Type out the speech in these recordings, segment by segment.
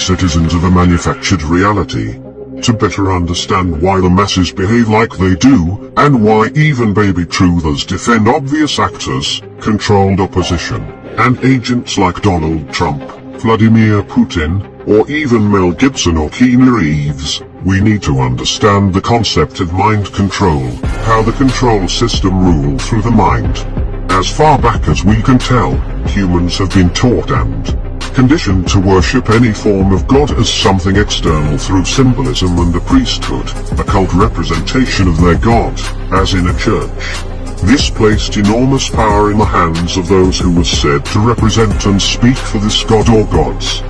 citizens of a manufactured reality. To better understand why the masses behave like they do, and why even baby truthers defend obvious actors, controlled opposition, and agents like Donald Trump, Vladimir Putin, or even Mel Gibson or Keanu Reeves, we need to understand the concept of mind control, how the control system rules through the mind. As far back as we can tell, humans have been taught and conditioned to worship any form of God as something external through symbolism and the priesthood, a cult representation of their God, as in a church. This placed enormous power in the hands of those who were said to represent and speak for this God or gods.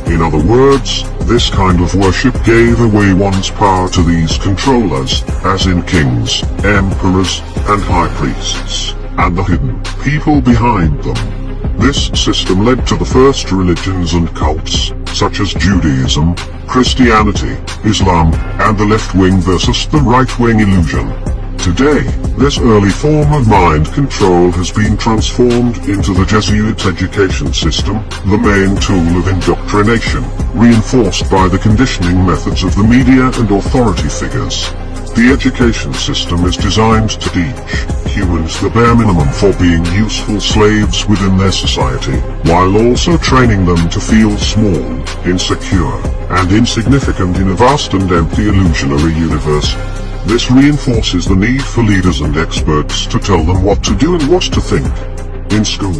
In other words, this kind of worship gave away one's power to these controllers, as in kings, emperors, and high priests, and the hidden people behind them. This system led to the first religions and cults, such as Judaism, Christianity, Islam, and the left-wing versus the right-wing illusion. Today, this early form of mind control has been transformed into the Jesuit education system, the main tool of indoctrination, reinforced by the conditioning methods of the media and authority figures. The education system is designed to teach humans the bare minimum for being useful slaves within their society, while also training them to feel small, insecure, and insignificant in a vast and empty illusionary universe. This reinforces the need for leaders and experts to tell them what to do and what to think. In school,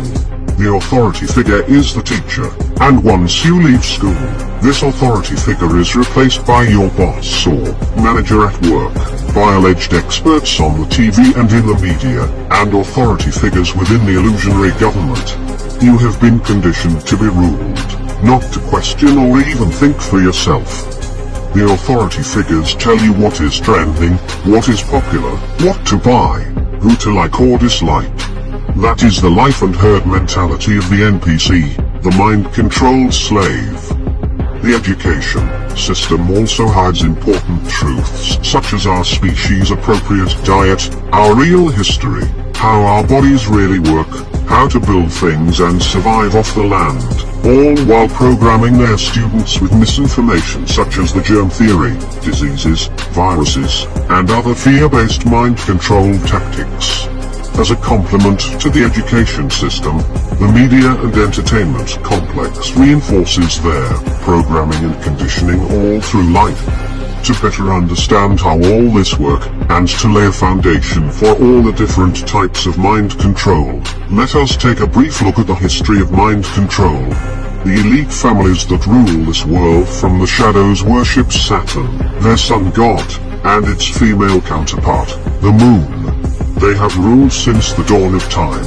the authority figure is the teacher, and once you leave school, this authority figure is replaced by your boss or manager at work, by alleged experts on the TV and in the media, and authority figures within the illusionary government. You have been conditioned to be ruled, not to question or even think for yourself. The authority figures tell you what is trending, what is popular, what to buy, who to like or dislike. That is the life and herd mentality of the NPC, the mind-controlled slave. The education system also hides important truths, such as our species-appropriate diet, our real history, how our bodies really work, how to build things and survive off the land, all while programming their students with misinformation such as the germ theory, diseases, viruses, and other fear-based mind control tactics. As a complement to the education system, the media and entertainment complex reinforces their programming and conditioning all through life. To better understand how all this works, and to lay a foundation for all the different types of mind control, let us take a brief look at the history of mind control. The elite families that rule this world from the shadows worship Saturn, their sun god, and its female counterpart, the moon. They have ruled since the dawn of time.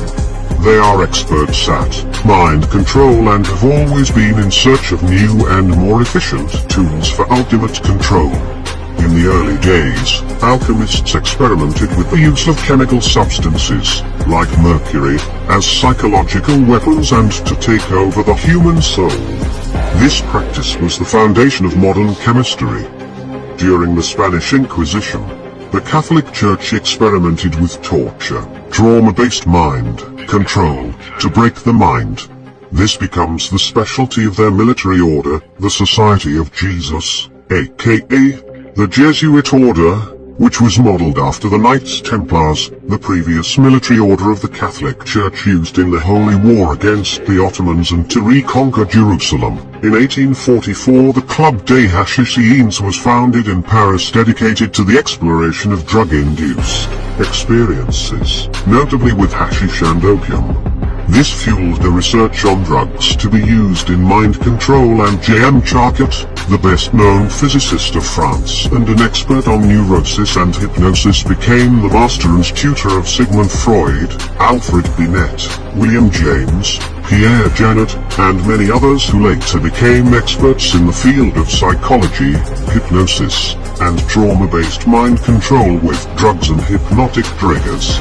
They are experts at mind control and have always been in search of new and more efficient tools for ultimate control. In the early days, alchemists experimented with the use of chemical substances, like mercury, as psychological weapons and to take over the human soul. This practice was the foundation of modern chemistry. During the Spanish Inquisition, the Catholic Church experimented with torture, trauma-based mind control, to break the mind. This becomes the specialty of their military order, the Society of Jesus, aka the Jesuit Order, which was modeled after the Knights Templars, the previous military order of the Catholic Church used in the Holy War against the Ottomans and to reconquer Jerusalem. In 1844 the Club des Hachicines was founded in Paris, dedicated to the exploration of drug-induced experiences, notably with hashish and opium. This fueled the research on drugs to be used in mind control, and J.M. Charcot, the best-known physicist of France and an expert on neurosis and hypnosis, became the master and tutor of Sigmund Freud, Alfred Binet, William James, Pierre Janet, and many others who later became experts in the field of psychology, hypnosis, and trauma-based mind control with drugs and hypnotic triggers.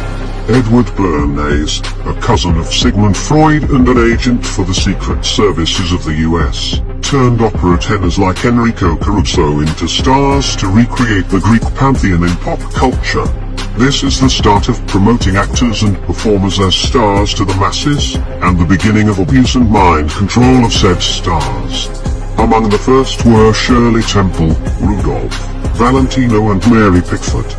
Edward Bernays, a cousin of Sigmund Freud and an agent for the Secret Services of the US, turned opera tenors like Enrico Caruso into stars to recreate the Greek pantheon in pop culture. This is the start of promoting actors and performers as stars to the masses, and the beginning of abuse and mind control of said stars. Among the first were Shirley Temple, Rudolph, Valentino and Mary Pickford.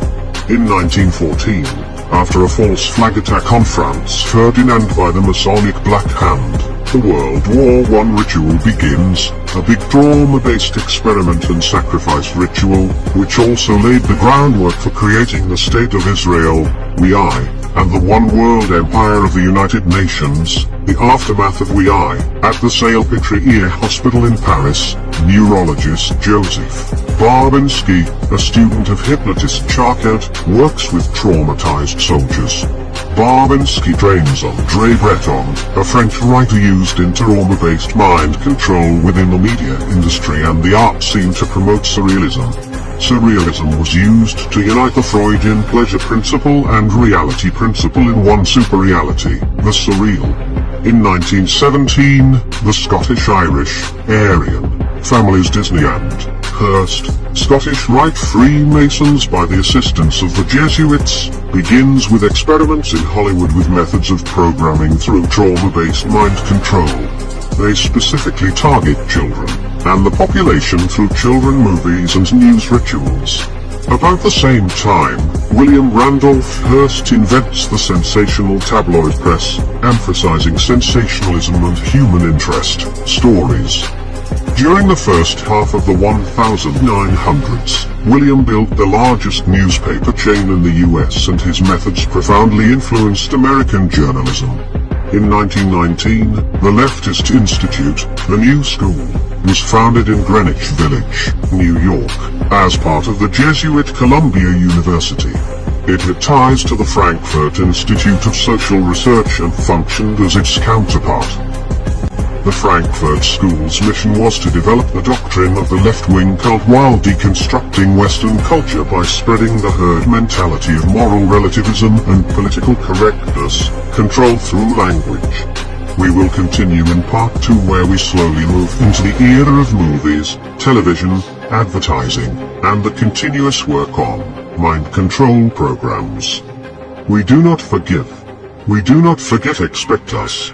In 1914, after a false flag attack on Franz Ferdinand by the Masonic Black Hand, the World War I ritual begins, a big trauma-based experiment and sacrifice ritual, which also laid the groundwork for creating the State of Israel, and the one-world empire of the United Nations. The aftermath of at the Salpêtrière Hospital in Paris, neurologist Joseph Barbinsky, a student of hypnotist Charcot, works with traumatized soldiers. Barbinsky trains André Breton, a French writer used in trauma-based mind control within the media industry and the art scene to promote surrealism. Surrealism was used to unite the Freudian pleasure principle and reality principle in one super-reality, the surreal. In 1917, the Scottish-Irish, Aryan, families Disney and Hearst, Scottish Rite Freemasons by the assistance of the Jesuits, begins with experiments in Hollywood with methods of programming through trauma-based mind control. They specifically target children and the population through children movies and news rituals. About the same time, William Randolph Hearst invents the sensational tabloid press, emphasizing sensationalism and human interest stories. During the first half of the 1900s, William built the largest newspaper chain in the US, and his methods profoundly influenced American journalism. In 1919, the Leftist Institute, the New School, was founded in Greenwich Village, New York, as part of the Jesuit Columbia University. It had ties to the Frankfurt Institute of Social Research and functioned as its counterpart. The Frankfurt School's mission was to develop the doctrine of the left-wing cult while deconstructing Western culture by spreading the herd mentality of moral relativism and political correctness, controlled through language. We will continue in part 2, where we slowly move into the era of movies, television, advertising, and the continuous work on mind control programs. We do not forgive. We do not forget. Expect us.